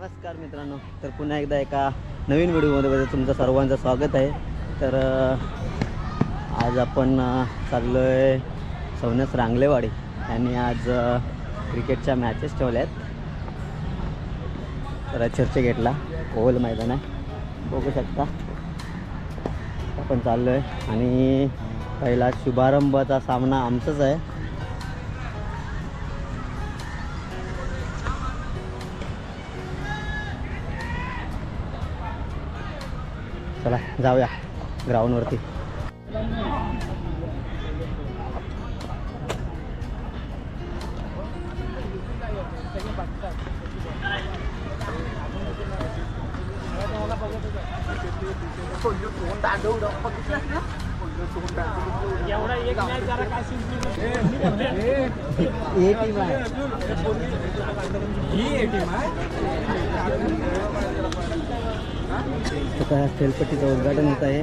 नमस्कार मित्रांनो, तर पुन्हा एकदा एका नवीन व्हिडिओमध्ये तुमचं सर्वांचं स्वागत आहे. तर आज आपण चाललो आहे सौनस रांगलेवाडी यांनी आज क्रिकेटच्या मॅचेस ठेवल्या आहेत. तर चर्चगेटला ओव्हल मैदान आहे, बघू शकता. आपण चाललो आहे आणि पहिला शुभारंभाचा सामना आमचाच आहे. चला जाऊया ग्राउंडवरती. आता खेळपट्टीचं उद्घाटन होत आहे.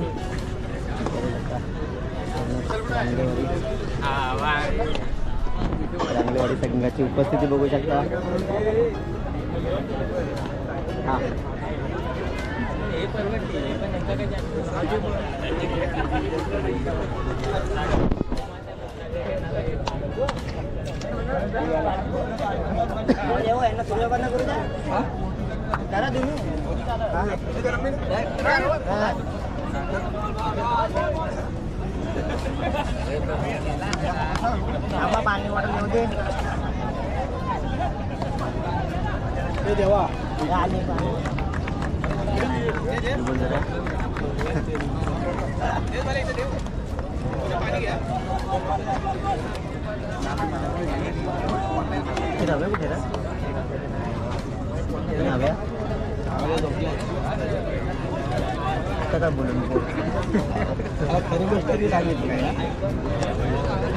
रांगलेवाडी संघाची उपस्थिती बघू शकता. हां पाणी वाटत नव्हते देवा.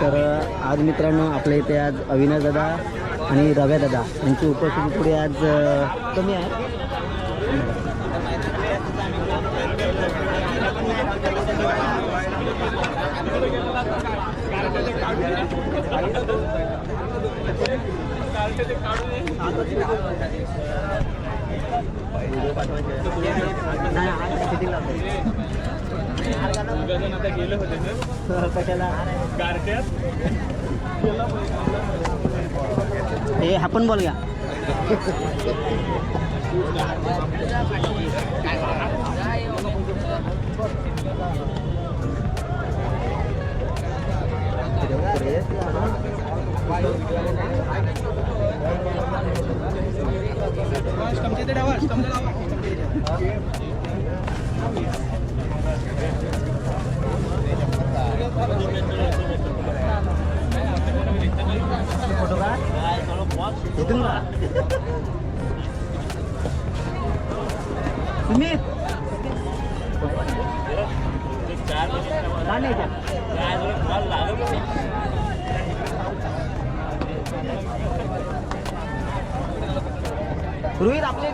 तर आज मित्रांनो आपल्या इथे आज अविनाश दादा आणि रव्या दादा यांची उपस्थिती पुढे आज कमी आहे. गेले होते कशाला हे आपण बोल घ्या. रोहित आपले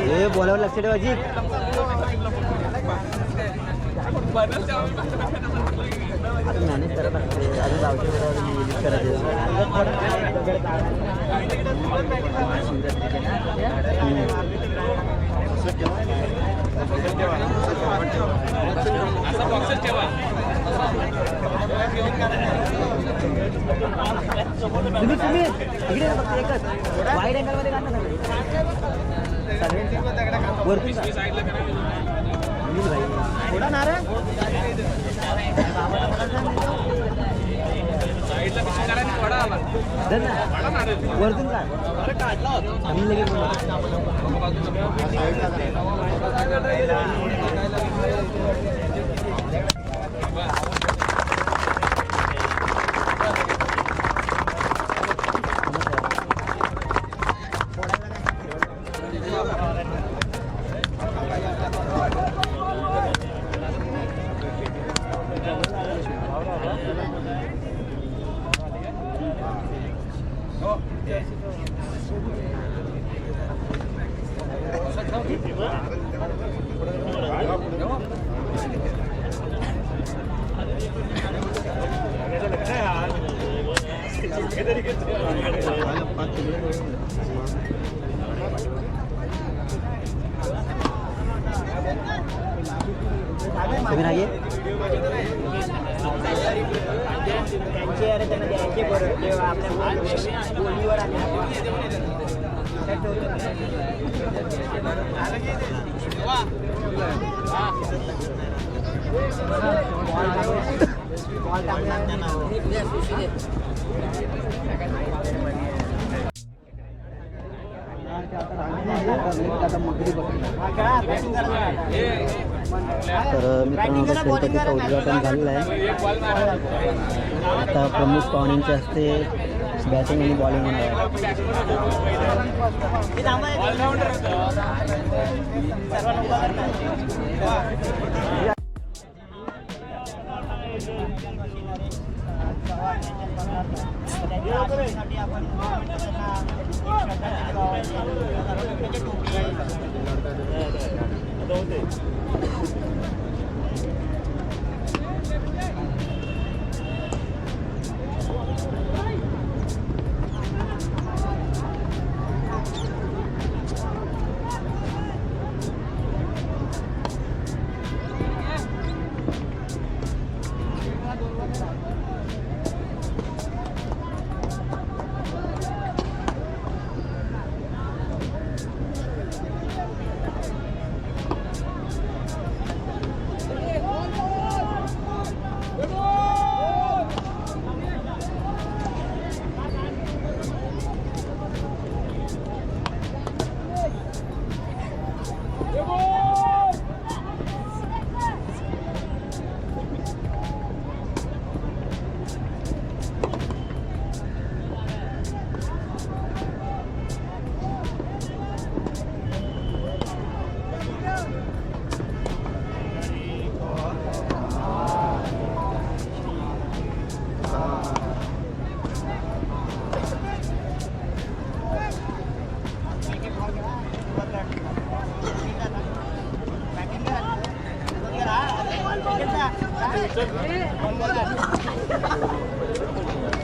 हे बोलावर लक्ष ठेवा जी. मॅनेज करत असते अजून गावचे तुम्ही इकडे एकच वाईड अँगलमध्ये काढणार वरती थोडा नारळ वरतून आम्ही लगेच तर मित्रांनो खेळपट्टीचं उद्घाटन झालेलं आहे. आता प्रमुख पाहुण्यांच्या हस्ते बॅटिंग आणि बॉलिंग होणार आहे.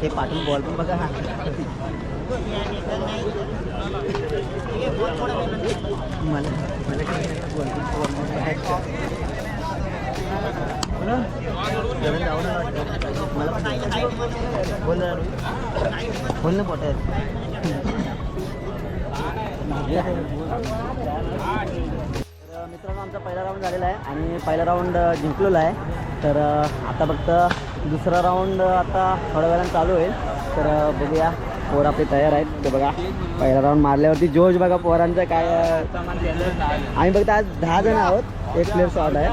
हे पाठून बॉल पण बघा. हा मला बोल ना पोट मित्रांनो आमचा पहिला राऊंड झालेला आहे आणि पहिला राऊंड जिंकलेला आहे. तर आता फक्त दुसरा राऊंड आता थोड्या वेळानं चालू होईल. तर बघूया पोर आपले तयार आहेत. ते बघा पहिला राऊंड मारल्यावरती जोश बघा पोरांचं काय. आम्ही फक्त आज 10 जण आहोत. एक प्लेअर शॉट आहे.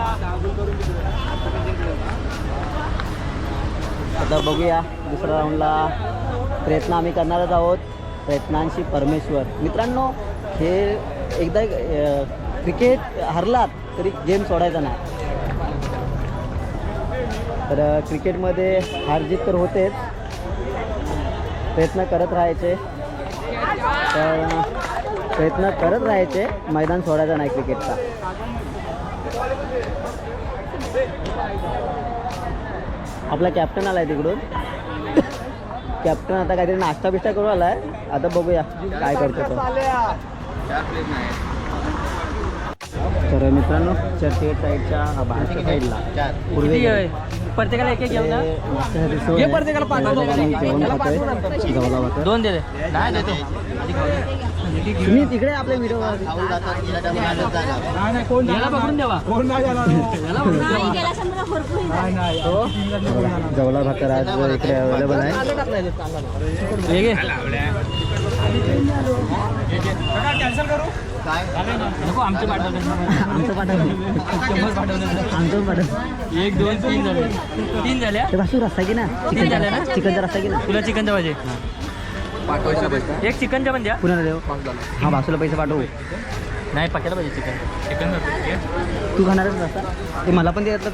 आता बघूया दुसऱ्या राऊंडला प्रयत्न आम्ही करणारच आहोत. प्रयत्नांशी परमेश्वर. मित्रांनो हे एकदा क्रिकेट हरलात तरी गेम सोडायचा नाही. तर क्रिकेटमध्ये हार जीत तर होतेच. प्रयत्न करत राहायचे. तर प्रयत्न करत राहायचे. मैदान सोडायचं नाही क्रिकेटचा. आपला कॅप्टन आला आहे तिकडून. कॅप्टन आता काहीतरी नाश्ता बिष्टा करून आला आहे. आता बघूया काय करतो तो. तर मित्रांनो चर्चगेट साईडच्या बाहेरच्या साईडला प्रत्येकाला एक एक घेऊन जेवण खातोय. 2 दे. नाही देतो. तुम्ही तिकडे आपले व्हिडिओ जवला भाकर आज इकडे अवेलेबल आहे. आमचं पाठवलं 1 2 3 झाले 3 झाल्या. ते भासू रस्ता की ना चिकन झालं ना चिकनचा रस्ता की ना तुला चिकनचा पाहिजे एक चिकनचा पण द्या. कुणाला देऊ हा भासूला पैसे पाठवू नाही पक्याला पाहिजे चिकन. तू खाणारच रस्ता ते मला पण देत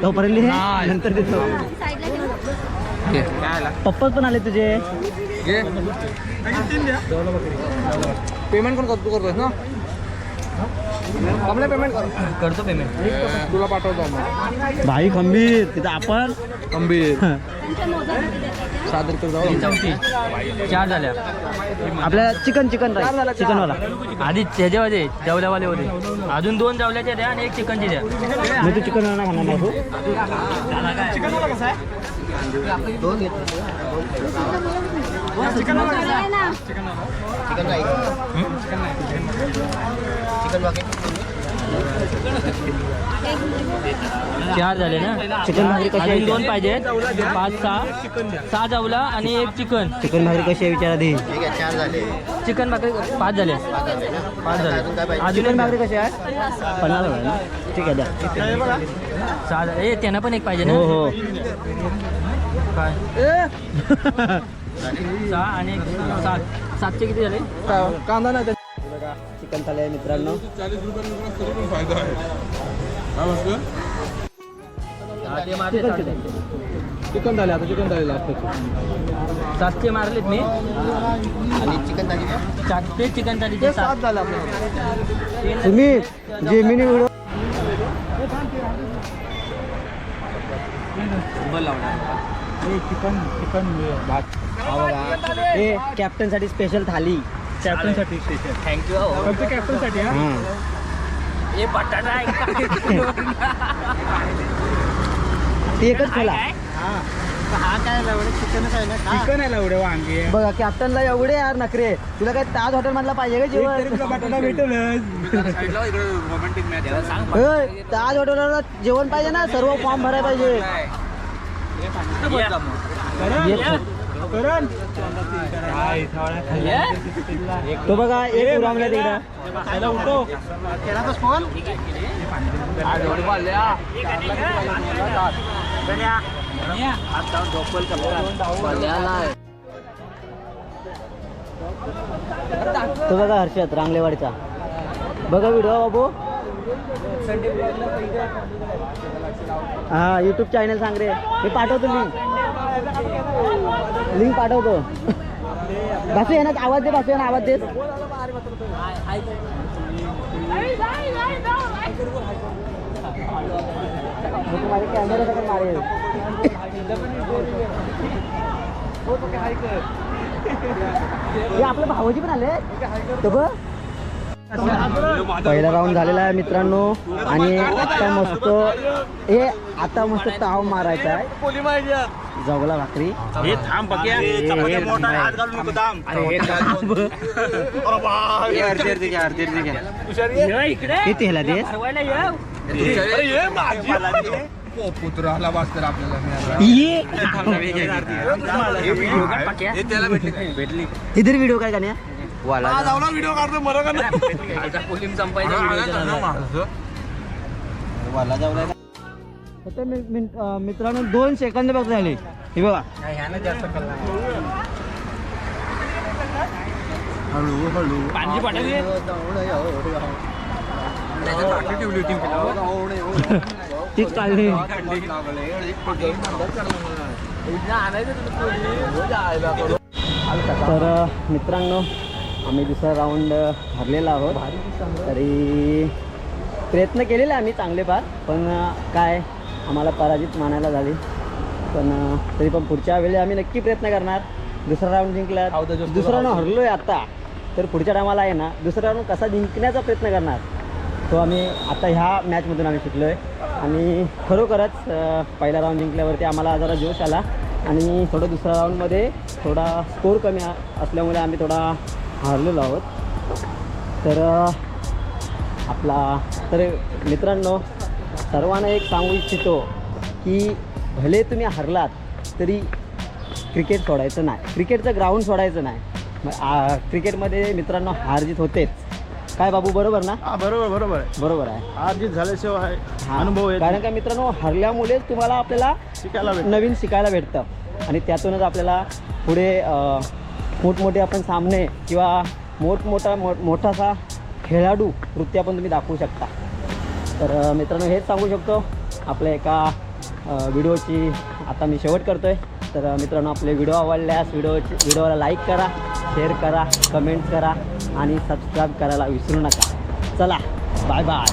तोपर्यंत नंतर देतो. पप्पा पण आले तुझे. पेमेंट कोण करतो करतोस ना आपलं पेमेंट करतो पेमेंट तुला पाठवतो भाई खंबीर तिथं आपण खंबीर 7 रुपये जाऊ. 4 झाल्या आपल्याला चिकन चिकनवाला आधी त्याच्यामध्ये जेवल्यावाले होते अजून 2 जेवल्याच्या द्या आणि 1 चिकनची द्या. मी तू चिकनवाला खाणार नाही तू चिकनवाला कसा आहे चार झाले ना. चिकन भाकरी कशी आहे? 2 पाहिजे 5 6 जेवला आणि 1 चिकन. चिकन भाकरी कशी आहे विचारा दे. चिकन भाकरी 5 झाले 5 झाले चिकन भाकरी कशी आहे 50 आहे ना ठीक आहे द्या. 6 झाले त्यांना पण 1 पाहिजे ना. हो हो काय 6 आणि 7 7चे किती झाले कांदा नाही. चिकन थाली आहे मित्रांनो. 40 रुपये फायदा आहे. काय वाटतं? चिकन झाले आता चिकन झाले 7चे मारलेत मी आणि चिकन थाली 4 चिकन थाली 7 झालं आपलं. तुम्ही जेमिनी व्हिडिओ चिकन भात हे कॅप्टन साठी स्पेशल थाली. कॅप्टनसाठी स्पेशल थँक्यू फक्त कॅप्टनसाठी हे बटाटा आहे ती एकच खोला. हा काय लावडे चिकनच आहे ना चिकन आहे लावडे वांगे बघा कॅप्टनला एवढे यार नखरे. तुला काय ताज हॉटेल मधला पाहिजे का जेवण? बटाटा भेटलच ताज हॉटेलला जेवण पाहिजे ना सर्व फॉर्म भरायला पाहिजे. तो बघा एक उरामला तिकडं तो बघा हर्षद रांगलेवाडीचा बघा व्हिडिओ बाबू. हा यूट्यूब चॅनल सांग रे. मी पाठवतो लिंक पाठवतो. भासू आहे ना आवाज दे. भासू आहे ना आवाज दे. कॅमेरा सगळं मारेल. हे आपल्या भावाजी पण आले तो बघ. पहिला राऊंड झालेला आहे मित्रांनो आणि आता मस्त ताव मारायचा आहे. जवला भाकरी किती ह्याला दे पुत्राला वाचतं आपल्याला इधर व्हिडिओ काय का व्हिडिओ काढतो बरं का नाही. मित्रांनो 2 सेकंद बघ झाले. हे बघा हळू तीच काढली. तर मित्रांनो आम्ही दुसरा राऊंड हरलेला आहोत. तरी प्रयत्न केलेला आम्ही चांगले फार पण काय आम्हाला पराजित मानायला झाली. पण तरी पण पुढच्या वेळी आम्ही नक्की प्रयत्न करणार. दुसरा राऊंड जिंकला दुसरा राऊंड हरलो आहे आत्ता तर पुढच्या टायमाला आहे ना दुसरा राऊंड कसा जिंकण्याचा प्रयत्न करणार तो आम्ही आता ह्या मॅचमधून आम्ही शिकलो आहे. आणि खरोखरच पहिला राऊंड जिंकल्यावरती आम्हाला जरा जोश आला आणि थोडं दुसऱ्या राऊंडमध्ये थोडा स्कोर कमी असल्यामुळे आम्ही थोडा हारलेलो आहोत. तर तर मित्रांनो, सर्वांना एक सांगू इच्छितो की भले तुम्ही हरलात तरी क्रिकेट सोडायचं नाही, क्रिकेटचं ग्राउंड सोडायचं नाही. क्रिकेटमध्ये मित्रांनो हार जीत होतेच. काय बाबू, बरोबर ना? हा बरोबर बरोबर आहे. हार जीत झाल्याशिवाय हा. अनुभव येत कारण का मित्रांनो, हरल्यामुळेच तुम्हाला आपल्याला शिकायला भेट नवीन शिकायला भेटतं आणि त्यातूनच आपल्याला पुढे मोठमोठे आपण सामने किंवा मोठासा खेळाडू वृत्ती आपण तुम्ही दाखवू शकता. तर मित्रांनो, हेच सांगू शकतो. आपल्या एका व्हिडिओची आता मी शेवट करतो आहे. तर मित्रांनो, आपले व्हिडिओ आवडल्यास व्हिडिओला लाईक करा, शेअर करा, कमेंट करा आणि सबस्क्राईब करायला विसरू नका. चला, बाय बाय.